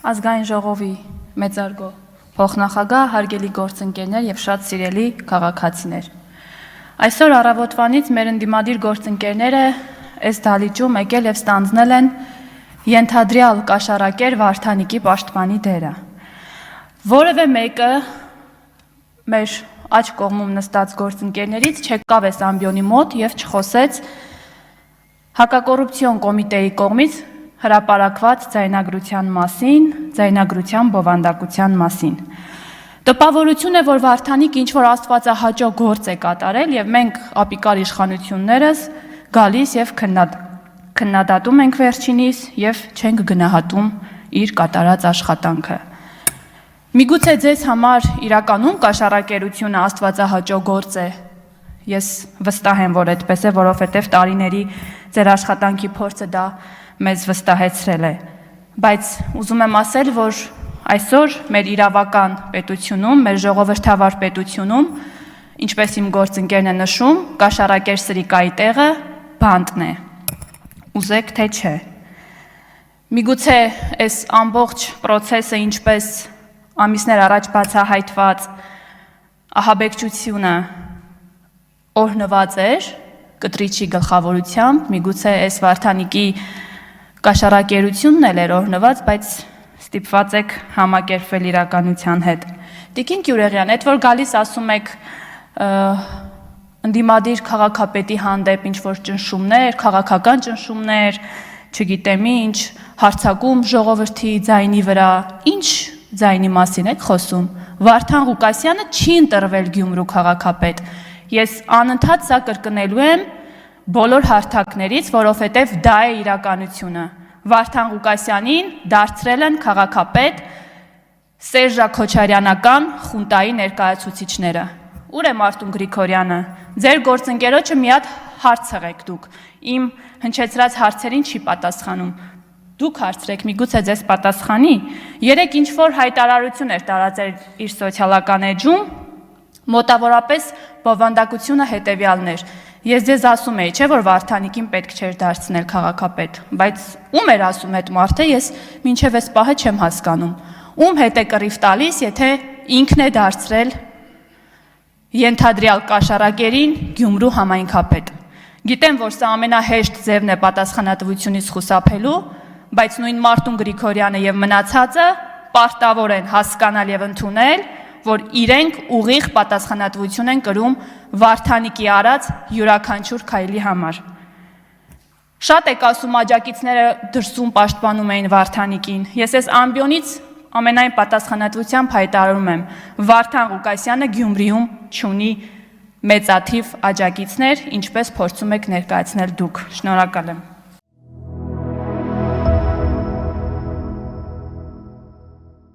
Ազգային ժողովի մեծարգո փոխնախագահ, հարգելի գործընկերներ եւ շատ սիրելի քաղաքացիներ։ Այսօր առավոտվանից մեր ընդդիմադիր գործընկերները այս դահլիճում եկել եւ ստանձնել են ենթադրյալ կաշառակեր Վարդանիկի պաշտպանի դերը։ Որևէ մեկը մեր աջ կողմում նստած գործընկերներից չեկավ այս ամբիոնի մոտ եւ չխոսեց հակակոռուպցիոն կոմիտեի կողմից հրապարակված ձայնագրության մասին, ձայնագրության բովանդակության մասին։ Տպավորություն է, որ Վարդանիկը ինչ-որ աստվածահաճո գործ է կատարել եւ մենք ապիկար իշխանություններս գալիս եւ քննադատում ենք վերջինիս եւ չենք գնահատում իր կատարած աշխատանքը։ Միգուցե ձեզ համար իրականում կաշառակերությունը աստվածահաճո գործ է։ Ես վստահ եմ, որ այդպես է, որովհետեւ տարիների ձեր աշխատանքի փորձը դա մեզ վստահեցրել է, բայց ուզում եմ ասել, որ այսօր մեր իրավական պետությունում, մեր ժողովրդավար պետությունում, ինչպես իմ գործընկերն է նշում, կաշառակեր Սրիկայի տեղը բանտն է, ուզեք թե չէ։ Միգուցե այս ամբողջ պրոցեսը, ինչպես ամիսներ առաջ բացահայտված ահաբեկչությունը օրհնված էր կտրիչի գլխավորությամբ, միգուցե այս Վարդանիկի կաշառակերությունն էլ էր օրհնված, բայց ստիպված եք համակերպվել իրականության հետ։ Տիկին Գյուրեղյան, այդ որ գալիս ասում եք ընդդիմադիր քաղաքապետի հանդեպ ինչ-որ ճնշումներ, քաղաքական ճնշումներ, չգիտեմ ինչ, հարձակում ժողովրդի ձայնի վրա, ինչ ձայնի մասին եք խոսում։ Վարդան Ղուկասյանը չի ընտրվել Գյումրու քաղաքապետ։ Ես անընդհատ սա կրկնելու եմ բոլոր հարթակներից, որովհետև դա է իրականությունը։ Վարդան Ղուկասյանին դարձրել են քաղաքապետ Սերժա Քոչարյանական խունտայի ներկայացուցիչները։ Ուր է Մարտուն Գրիգորյանը։ Ձեր գործընկերոջը մի հատ հարց եղեք դուք։ Իմ հնչեցրած հարցերին չի պատասխանում։ Դուք հարցրեք, միգուցե ձեզ պատասխանի։ Երեք ինչ-որ հայտարարություն էր տարածել իր սոցիալական էջում, մոտավորապես բովանդակությունը հետևյալն էր։ Ես ձեզ ասում էի, չէ՞ որ Վարդանիկին պետք չէր դարձնել քաղաքապետ, բայց ում էր ասում այդ մարդը, ես մինչև այս պահը չեմ հասկանում։ Ում հետ է կռիվ տալիս, եթե ինքն է դարձրել ենթադրյալ կաշառակերին Գյումրու համայնքապետ։ Գիտեմ, որ սա ամենահեշտ ձևն է պատասխանատվությունից խուսափելու, բայց նույն Մարտուն Գրիգորյանը եւ մնացածը պարտավոր են հասկանալ եւ ընդունել, որ իրենք ուղիղ պատասխանատվություն են կրում Վարդանիկի արած յուրաքանչյուր քայլի համար։ Շատ եք ասում աջակիցները դրսում պաշտպանում էին Վարդանիկին։ Ես այս ամբիոնից ամենայն պատասխանատվությամբ հայտարարում եմ, Վարդան Ղուկասյանը Գյումրիում չունի մեծաթիվ աջակիցներ, ինչպես փորձում եք ներկայացնել դուք։ Շնորհակալ եմ։